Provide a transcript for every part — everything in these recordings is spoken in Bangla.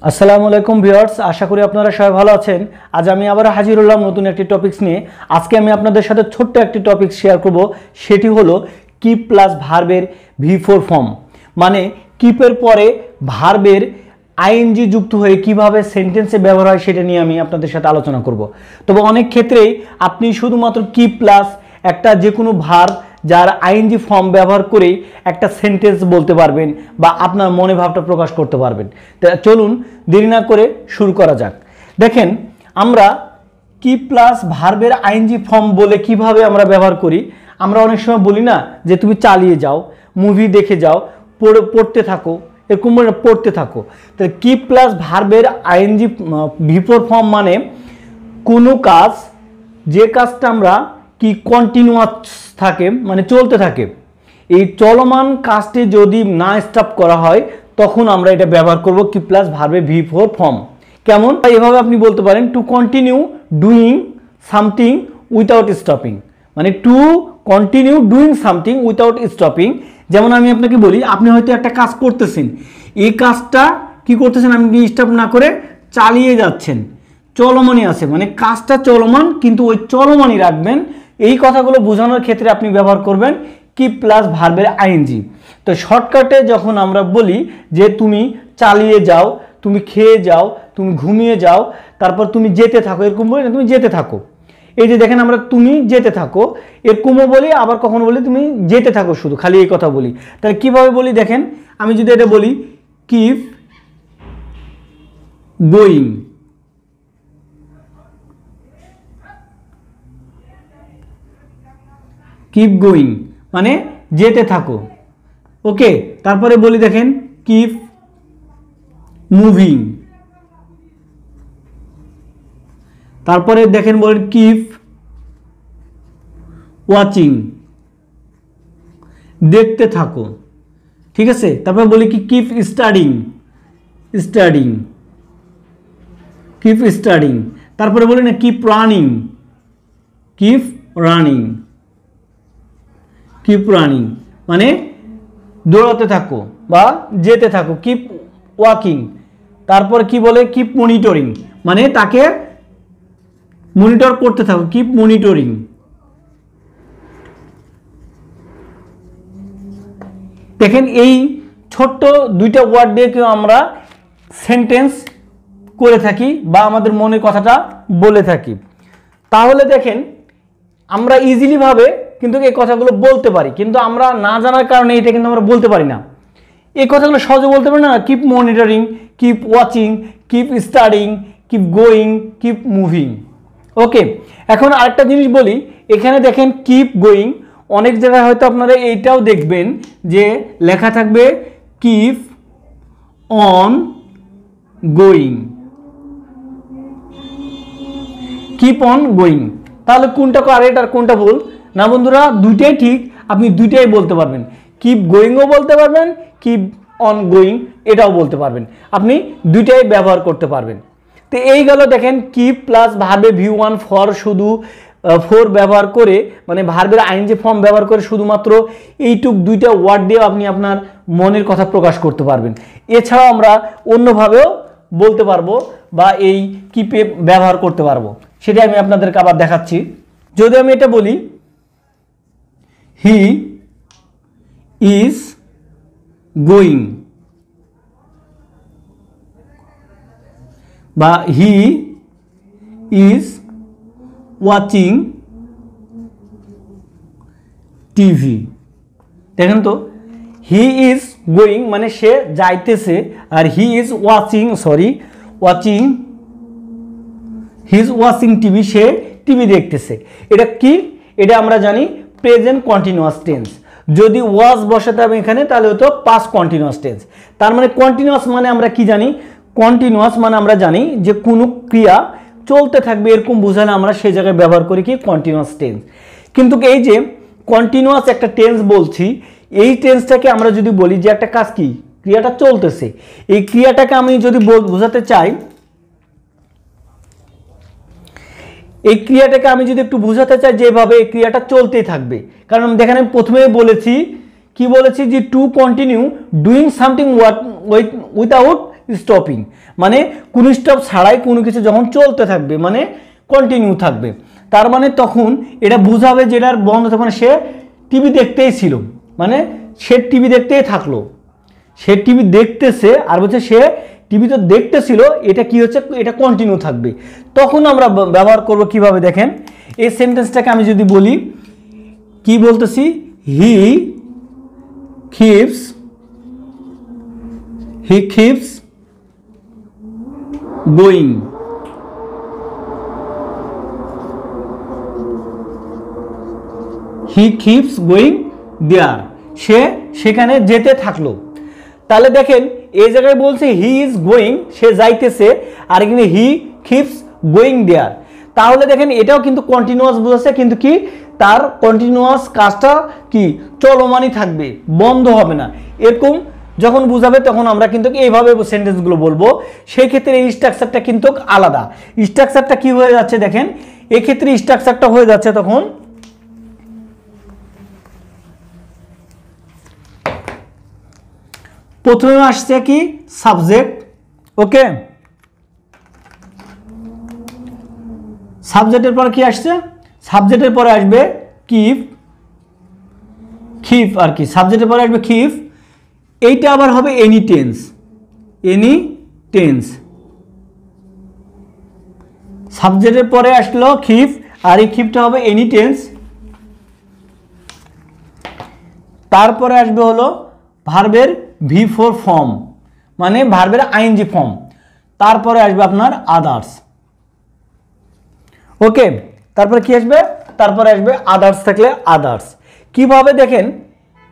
আসসালামু আলাইকুম ভিউয়ার্স, আশা করি আপনারা সবাই ভালো আছেন। আজ আমি আবার হাজির হলাম নতুন একটি টপিকস নিয়ে। আজকে আমি আপনাদের সাথে ছোট্ট একটি টপিক শেয়ার করব, সেটি হলো কিপ প্লাস ভার্বের V4 ফর্ম, মানে কিপের পরে ভার্বের আইএনজি যুক্ত হয়ে কিভাবে সেন্টেন্সে ব্যবহার হয় সেটা নিয়ে আমি আপনাদের সাথে আলোচনা করব। তবে অনেক ক্ষেত্রেই আপনি শুধুমাত্র কিপ প্লাস একটা যে কোনো ভার্ব যার আইএনজি ফর্ম ব্যবহার করেই একটা সেন্টেন্স বলতে পারবেন বা আপনার মনে ভাবটা প্রকাশ করতে পারবেন। তা চলুন দেরি না করে শুরু করা যাক। দেখেন, আমরা কিপ প্লাস ভার্বের আইএনজি ফর্ম বলে কিভাবে আমরা ব্যবহার করি। আমরা অনেক সময় বলি না যে তুমি চালিয়ে যাও, মুভি দেখে যাও, পড়তে থাকো, এরকম পড়তে থাকো। তাহলে কিপ প্লাস ভার্বের আইএনজি V4 ফর্ম মানে কোনো কাজ, যে কাজটা আমরা কি কন্টিনিউয়াস থাকে মানে চলতে থাকে, এই চলমান কাজটি যদি না স্টপ করা হয় তখন আমরা এটা ব্যবহার করব কিপ প্লাস ভার্বের V4 ফর্ম। কেমন? এভাবে আপনি বলতে পারেন to continue doing something without stopping, মানে to continue doing something without stopping. যেমন আমি আপনাকে বলি, আপনি হয়তো একটা কাজ করতেছেন, এই কাজটা কি করতেছেন, আপনি স্টপ না করে চালিয়ে যাচ্ছেন, চলমানই আছে, মানে কাজটা চলমান কিন্তু ওই চলমানই রাখবেন। এই কথাগুলো বোঝানোর ক্ষেত্রে আপনি ব্যবহার করবেন কিপ প্লাস ভার্বের আইএনজি। তো শর্টকাটে যখন আমরা বলি যে তুমি চালিয়ে যাও, তুমি খেয়ে যাও, তুমি ঘুমিয়ে যাও, তারপর তুমি যেতে থাকো, এরকম বলি না, তুমি যেতে থাকো। এই যে দেখেন, আমরা তুমি যেতে থাকো এরকমও বলি, আবার কখনো বলি তুমি যেতে থাকো, শুধু খালি এই কথা বলি। তাহলে কিভাবে বলি দেখেন, আমি যদি এটা বলি কিপ গোয়িং, কিপ গোয়িং মানে যেতে থাকো, ওকে। তারপরে বলি দেখেন কিপ মুভিং, তারপরে দেখেন বলেন কিপ ওয়াচিং, দেখতে থাকো, ঠিক আছে। তারপরে বলি কি keep studying, studying, keep studying. তারপরে বলি না keep running, keep running, keep running মানে দৌড়াতে থাকো বা যেতে থাকো, কিপ ওয়াকিং। তারপর কি বলে কিপ মনিটরিং, মানে তাকে মনিটর করতে থাকো, কিপ মনিটরিং। দেখেন, এই ছোট্ট দুইটা ওয়ার্ড দিয়ে কেউ আমরা সেন্টেন্স করে থাকি বা আমাদের মনের কথাটা বলে থাকি। তাহলে দেখেন, আমরা ইজিলি ভাবে কিন্তু এই কথাগুলো বলতে পারি, কিন্তু আমরা না জানার কারণে এটা কিন্তু আমরা বলতে পারি না। এই কথাগুলো সহজে বলতে পারি না, keep monitoring, keep watching, keep studying, keep going, keep moving, okay. এখন আরেকটা জিনিস বলি, এখানে দেখেন কিপ গোয়িং, অনেক জায়গায় হয়তো আপনারা এইটাও দেখবেন যে লেখা থাকবে keep on going, keep on going. তাহলে কোনটা কারেক্ট আর কোনটা ভুল? না বন্ধুরা, দুইটাই ঠিক, আপনি দুইটাই বলতে পারবেন, কিপ গোয়িংও বলতে পারবেন, কিপ অন গোয়িং এটাও বলতে পারবেন, আপনি দুইটাই ব্যবহার করতে পারবেন। তো এই গেল দেখেন কিপ প্লাস ভার্বে V1 ফর, শুধু ফোর ব্যবহার করে, মানে ভার্বের আইএনজি ফর্ম ব্যবহার করে শুধুমাত্র এইটুক দুইটা ওয়ার্ড দিয়ে আপনি আপনার মনের কথা প্রকাশ করতে পারবেন। এছাড়াও আমরা অন্যভাবেও বলতে পারবো বা এই কিপে ব্যবহার করতে পারবো, সেটা আমি আপনাদেরকে আবার দেখাচ্ছি। যদি আমি এটা বলি হি ইজ গোয়িং বা হি ইজ ওয়াচিং টিভি। দেখেন তো, হি ইজ গোয়িং মানে সে যাইতেছে, আর he is watching, watching, he is watching TV, সে টিভি দেখতেছে। এটা কি? এটা আমরা জানি প্রেজেন্ট কন্টিনিউয়াস টেন্স। যদি ওয়াজ বসাতে হবে এখানে তাহলে হতো পাস্ট কন্টিনিউয়াস টেন্স। তার মানে কন্টিনিউয়াস মানে আমরা কি জানি? কন্টিনিউয়াস মানে আমরা জানি যে কোনো ক্রিয়া চলতে থাকবে, এরকম বোঝালে আমরা সেই জায়গায় ব্যবহার করি কি কন্টিনিউয়াস টেন্স। কিন্তু এই যে কন্টিনিউয়াস একটা টেন্স বলছি, এই টেন্সটাকে আমরা যদি বলি যে একটা কাজ কি ক্রিয়াটা চলতেছে, এই ক্রিয়াটাকে আমি যদি বোঝাতে চাই, এই ক্রিয়াটাকে আমি যদি একটু বোঝাতে চাই যেভাবে এই ক্রিয়াটা চলতেই থাকবে, কারণ দেখেন আমি প্রথমেই বলেছি কি বলেছি যে two continue doing something without stopping, মানে কোনো স্টপ ছাড়াই কোনো কিছু যখন চলতে থাকবে মানে কন্টিনিউ থাকবে, তার মানে তখন এটা বোঝাবে যে এটার বন্ধ, তখন সে টিভি দেখতেই ছিল, মানে সে টিভি দেখতেই থাকলো, সে টিভি দেখতেছে আর বলছে সে টিভি তো দেখতেছিল, এটা কি হচ্ছে, এটা কন্টিনিউ থাকবে। তখন আমরা ব্যবহার করব কিভাবে দেখেন, এই সেন্টেন্সটাকে আমি যদি বলি, কি বলতেছি, হি keeps going, he keeps going there, সে সেখানে যেতে থাকলো। তাহলে দেখেন এই জায়গায় বলছে হি ইজ গোয়িং, সে যাইতেছে, আর এখানে হি কিপস গোয়িং দেয়ার, তাহলে দেখেন এটাও কিন্তু কন্টিনিউয়াস বোঝাচ্ছে, কিন্তু কি তার কন্টিনিউয়াস কাজটা কি চলমানই থাকবে, বন্ধ হবে না। এরকম যখন বুঝাবে তখন আমরা কিন্তু এইভাবে সেন্টেন্সগুলো বলবো। সেই ক্ষেত্রে এই স্ট্রাকচারটা কিন্তু আলাদা। স্ট্রাকচারটা কি হয়ে যাচ্ছে দেখেন, এক্ষেত্রে স্ট্রাকচারটা হয়ে যাচ্ছে তখন প্রথমে আসছে কি সাবজেক্ট, ওকে, সাবজেক্টের পর কি আসছে, সাবজেক্টের পরে আসবে খিপ আর কি, সাবজেক্টের পরে আসবে খিপ, এইটা আবার হবে এনি টেন্স, সাবজেক্টের পরে আসলো খিপ, আর এই খিপটা হবে এনি টেন্স। তারপরে আসবে হলো ভার্বের V4 ফর্ম, মানে ভার্বের আইএনজি ফর্ম, তারপরে আসবে আপনার আদার্স, ওকে, তারপরে কি আসবে, তারপরে আসবে আদার্স, থাকলে আদার্স। কিভাবে দেখেন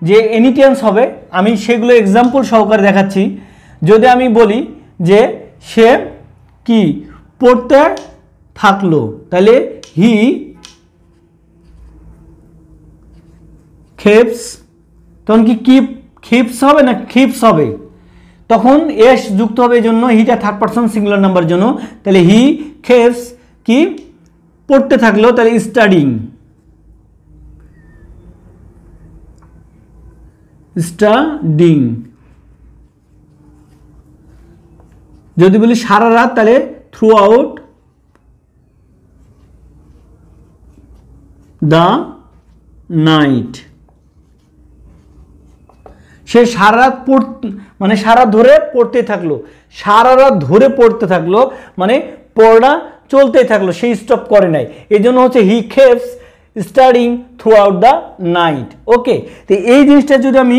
যে এনি টেন্স হবে, আমি সেগুলো এক্সাম্পল সহকারে দেখাচ্ছি। যদি আমি বলি যে সে কি পড়তে থাকলো, তাহলে হি keeps, তখন কি কিপস হবে না খিপস হবে, তখন এস যুক্ত হবে, এই জন্য হিটা থার্ড পারসন সিঙ্গুলার নাম্বার জন্য, তাহলে হি keeps কি পড়তে থাকলো, তাহলে স্টাডিং, যদি বলি সারা রাত, তাহলে থ্রু আউট দ্য নাইট, সে সারা রাত মানে সারা ধরে পড়তে থাকলো, সারা রাত ধরে পড়তে থাকলো, মানে পড়া চলতেই থাকলো, সেই স্টপ করে নাই, এই জন্য হচ্ছে he keeps studying throughout the night, okay. তো এই জিনিসটা যদি আমি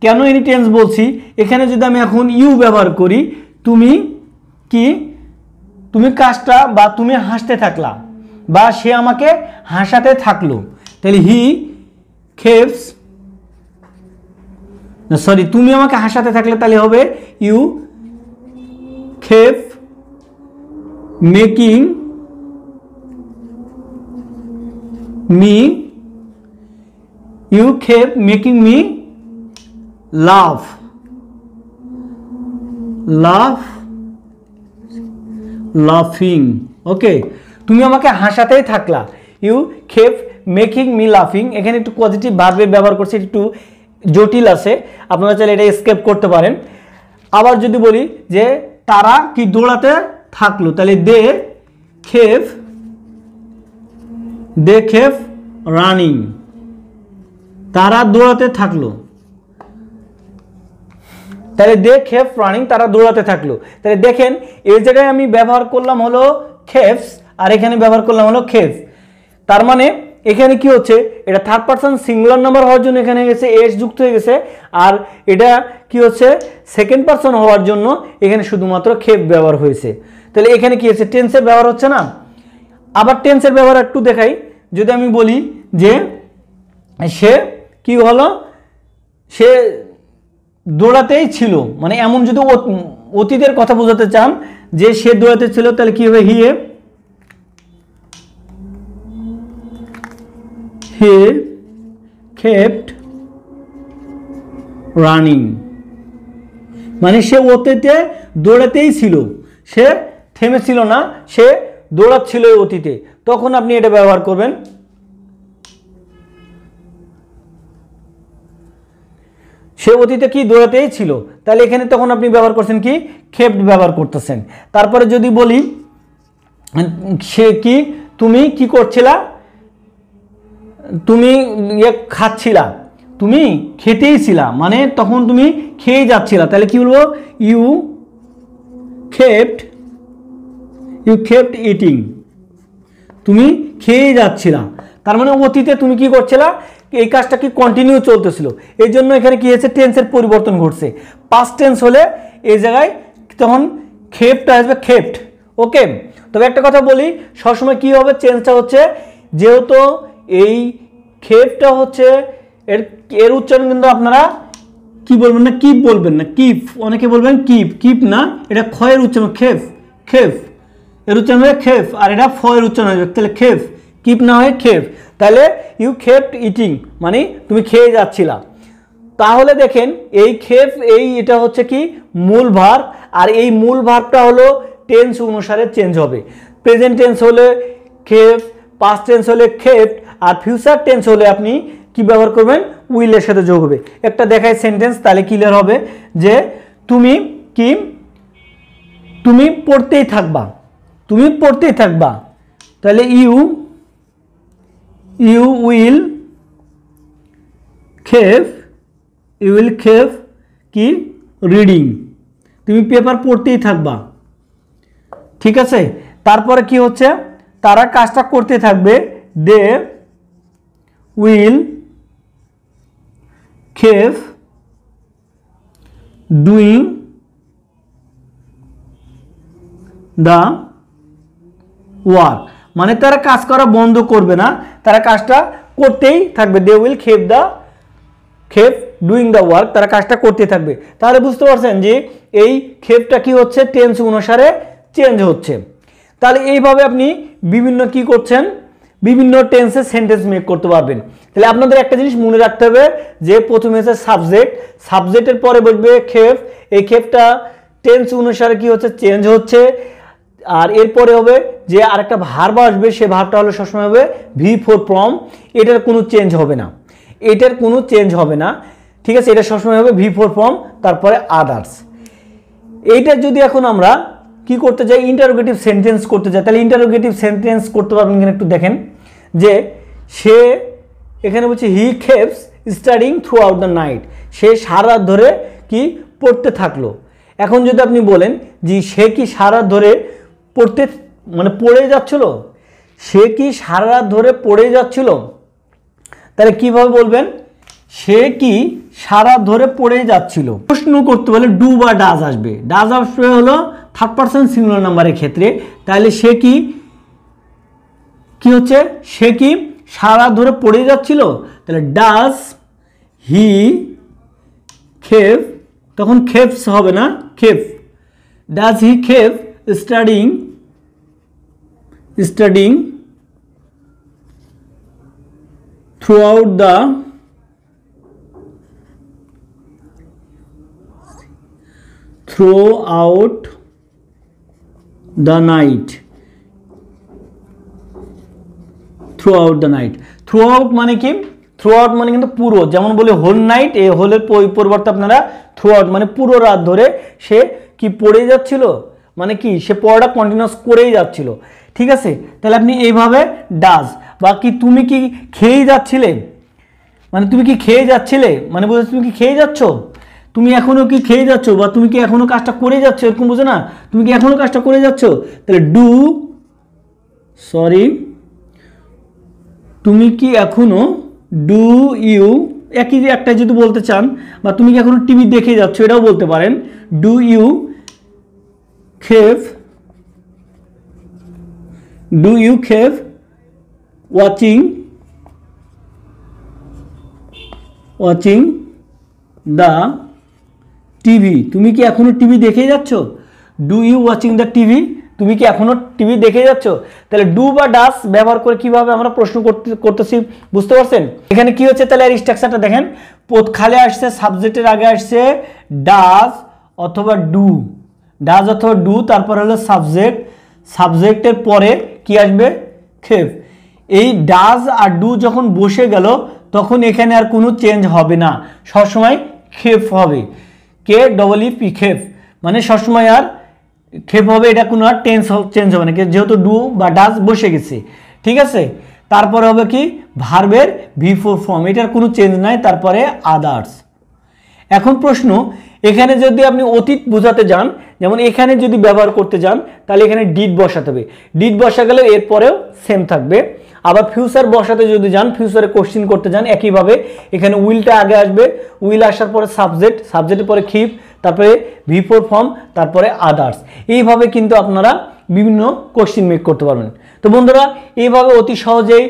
কেন এনি টেন্স বলছি, এখানে যদি আমি এখন ইউ ব্যবহার করি, তুমি কাজটা, বা তুমি হাসতে থাকলা, বা সে আমাকে হাসাতে থাকলো, তাহলে হি keeps, সরি, তুমি আমাকে হাসাতে থাকলে তাহলে হবে ইউ keep মেকিং মি লাফিং, ওকে, তুমি আমাকে হাসাতেই থাকলা, ইউ keep মেকিং মি লাফিং। এখানে একটু পজিটিভ ভার্বে ব্যবহার করছে, একটু জটিল আছে, আপনারা চাইলে এটা স্কেপ করতে পারেন। আবার যদি বলি যে তারা কি দৌড়াতে থাকলো, তাহলে দে keep রানিং, তারা দৌড়াতে থাকলো, তাহলে দে keep রানিং, তারা দৌড়াতে থাকলো। তাহলে দেখেন এই জায়গায় আমি ব্যবহার করলাম হলো keeps, আর এখানে ব্যবহার করলাম হলো keep, তার মানে এখানে কি হচ্ছে, এটা থার্ড পারসন সিঙ্গুলার নাম্বার হওয়ার জন্য এখানে গেছে এস যুক্ত হয়ে গেছে, আর এটা কি হচ্ছে সেকেন্ড পারসন হওয়ার জন্য এখানে শুধুমাত্র keep ব্যবহার হয়েছে। তাহলে এখানে কি হচ্ছে, টেন্সের ব্যবহার হচ্ছে না। আবার টেন্সের ব্যবহার একটু দেখাই, যদি আমি বলি যে সে কি হলো, সে দৌড়াতেই ছিল, মানে এমন যদি অতীতের কথা বোঝাতে চান যে সে দৌড়াতে ছিল, তাহলে কি হবে, হি kept রানিং, মানে সে অতীতে দৌড়াতেই ছিল, সে থেমেছিল না, সে দৌড়াচ্ছিল অতীতে, তখন আপনি এটা ব্যবহার করবেন। সে অতীতে কি দৌড়াতেই ছিল, তাহলে এখানে তখন আপনি ব্যবহার করছেন কি কেপ্ট ব্যবহার করতেছেন। তারপরে যদি বলি সে কি তুমি কি করছিলা, তুমি খাচ্ছিলা, তুমি খেতেই ছিলা, মানে তখন তুমি খেয়ে যাচ্ছিলা, তাহলে কি বলবো ইউ কেপ্ট ইটিং, তুমি খেয়ে যাচ্ছিলা। তার মানে অতীতে তুমি কি করছিলা, এই কাজটা কি কন্টিনিউ চলতেছিল, এই জন্য এখানে কি হয়েছে টেন্সের পরিবর্তন ঘটছে। পাস্ট টেন্স হলে এই জায়গায় তখন কেপ্ট আসবে কেপ্ট। ওকে, তবে একটা কথা বলি, সবসময় কি হবে চেঞ্জটা হচ্ছে, যেহেতু এই কেপ্টটা হচ্ছে এর উচ্চারণ কিন্তু আপনারা কি বলবেন না, কিপ বলবেন না, কিপ, অনেকে বলবেন কিপ না, এটা ক্ষয়ের উচ্চারণ খেফ, এর উচ্চারণ হবে খেফ, আর এটা ফয়ের উচ্চারণ হবে, তাহলে খেফ, কিপ না হয় খেফ, তাহলে ইউ কেপ্ট ইটিং মানে তুমি খেয়ে যাচ্ছিলা। তাহলে দেখেন এই খেফ, এটা হচ্ছে কি মূল ভার্ব, আর এই মূল ভার্বটা হলো টেন্স অনুসারে চেঞ্জ হবে। প্রেজেন্ট টেন্স হলে খেফ, পাস্ট টেন্স হলে কেপ্ট, আর ফিউচার টেন্স হলে আপনি কি ব্যবহার করবেন উইলের সাথে যোগ হবে। একটা দেখায় সেন্টেন্স, তাহলে ক্লিয়ার হবে যে তুমি পড়তেই থাকবা, তাহলে ইউ উইল কেপ কি রিডিং, তুমি পেপার পড়তেই থাকবা। ঠিক আছে, তারপরে কি হচ্ছে, তারা কাজটা করতে থাকবে, they will keep doing the work, মানে তারা কাজ করা বন্ধ করবে না, তারা কাজটা করতেই থাকবে। They will keep doing the work, তারা কাজটা করতে থাকবে। তাহলে বুঝতে পারছেন যে এই কেপটা কি হচ্ছে টেন্স অনুসারে চেঞ্জ হচ্ছে। তাহলে এইভাবে আপনি বিভিন্ন কি করছেন, বিভিন্ন টেন্সে সেন্টেন্স মেক করতে পারবেন। তাহলে আপনাদের একটা জিনিস মনে রাখতে হবে যে প্রথমে হচ্ছে সাবজেক্টের পরে বসবে কেপ, এই কেপটা টেন্স অনুসারে কি হচ্ছে চেঞ্জ হচ্ছে। আর এরপরে হবে যে আরেকটা ভার্ব আসবে, সে ভার্বটা হলো সবসময় হবে V4 ফর্ম, এটার কোনো চেঞ্জ হবে না, ঠিক আছে, এটা সবসময় হবে V4 ফর্ম, তারপরে আদার্স। এইটা যদি এখন আমরা কি করতে যাই ইন্টারোগেটিভ সেন্টেন্স করতে যাই, তাহলে ইন্টারোগেটিভ সেন্টেন্স করতে পারবেন কিনা একটু দেখেন। যে সে এখানে বলছে he keeps studying throughout the night, সে সারা রাত ধরে কি পড়তে থাকলো। এখন যদি আপনি বলেন যে সে কি সারা রাত ধরে পড়ে যাচ্ছিল, সে কি সারা রাত ধরে পড়ে যাচ্ছিল, তাহলে কিভাবে বলবেন, সে কি সারা ধরে পড়ে যাচ্ছিল। প্রশ্ন করতে বলে ডু বা ডাজ আসবে, ডাজ আসবে হলো থার্ড পারসন সিঙ্গুলার নাম্বারের ক্ষেত্রে, তাহলে সে কি হচ্ছে, সে কি সারা ধরে পড়ে যাচ্ছিল, তাহলে ডাজ হি কেপ, তখন কেপস হবে না keep, does he keep studying throughout the night, throughout মানে কি, throughout মানে কিন্তু পুরো, যেমন বলে হোল নাইট, এই হোলের পরিবর্তে আপনারা throughout মানে পুরো রাত ধরে সে কি পড়ে যাচ্ছিল, মানে কি সে পড়াটা কন্টিনিউয়াস করেই যাচ্ছিল। ঠিক আছে, তাহলে আপনি এইভাবে ডাজ বা কি তুমি কি খেয়ে যাচ্ছিলে, মানে তুমি কি খেয়ে যাচ্ছিলে, মানে বুঝেছো তুমি কি খেয়ে যাচ্ছ, তুমি এখনো কি খেয়ে যাচ্ছ, বা তুমি কি এখনো কাজটা করে যাচ্ছ, এরকম বুঝো না, তুমি কি এখনো কাজটা করে যাচ্ছ, তাহলে তুমি কি এখনো ডু ইউ, একই একটা যদি বলতে চান, বা তুমি কি এখনো টিভি দেখে যাচ্ছ এটাও বলতে পারেন, do you keep watching the TV, তুমি কি এখনো টিভি দেখে যাচ্ছ, do you watching the TV, তুমি কি এখনো টিভি দেখে যাচ্ছ। তাহলে ডু বা ডাস ব্যবহার করে কিভাবে আমরা প্রশ্ন করতেছি বুঝতে পারছেন। এখানে কি হচ্ছে, তাহলে এর স্ট্রাকচারটা দেখেন, খালি আসছে সাবজেক্টের আগে আসছে ডাস অথবা ডু, তারপর হলো সাবজেক্টের পরে কি আসবে কেপ। এই ডাজ আর ডু যখন বসে গেল তখন এখানে আর কোনো চেঞ্জ হবে না, সবসময় খেপ হবে, কে ডবল ই পি খেপ, মানে সবসময় আর খেপ হবে, এটা কোনো আর টেন্স চেঞ্জ হবে না, যেহেতু ডু বা ডাজ বসে গেছে, ঠিক আছে। তারপরে হবে কি ভার্বের বিফোর ফর্ম, এটার কোনো চেঞ্জ নাই, তারপরে আদার্স। এখন প্রশ্ন, এখানে যদি আপনি অতীত বোঝাতে যান, যেমন এখানে যদি ব্যবহার করতে যান তাহলে এখানে ডিড বসাতে হবে, ডিড বসা গেলে এরপরেও সেম থাকবে। আবার ফিউচার বসাতে যদি যান, ফিউচারে কোশ্চিন করতে যান, একইভাবে এখানে উইলটা আগে আসবে, উইল আসার পরে সাবজেক্ট, সাবজেক্টের পরে খিপ, তারপরে বিফোর ফর্ম, তারপরে আদার্স। এইভাবে কিন্তু আপনারা বিভিন্ন কোশ্চিন মেক করতে পারবেন। তো বন্ধুরা, এইভাবে অতি সহজেই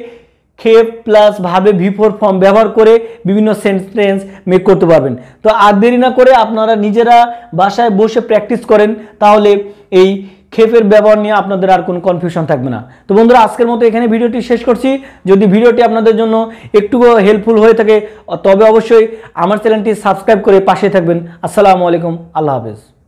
খেপ প্লাস ভাবে বিফোর ফর্ম ব্যবহার করে বিভিন্ন সেন্টেন্স মেক করতে পারবেন। তো আর দেরি না করে আপনারা নিজেরা বাসায় বসে প্র্যাকটিস করেন, তাহলে এই খেপের ব্যবহার নিয়ে আপনাদের আর কোনো কনফিউশন থাকবে না। তো বন্ধুরা, আজকের মতো এখানে ভিডিওটি শেষ করছি। যদি ভিডিওটি আপনাদের জন্য একটু হেল্পফুল হয়ে থাকে তবে অবশ্যই আমার চ্যানেলটি সাবস্ক্রাইব করে পাশে থাকবেন। আসসালামু আলাইকুম, আল্লাহ হাফেজ।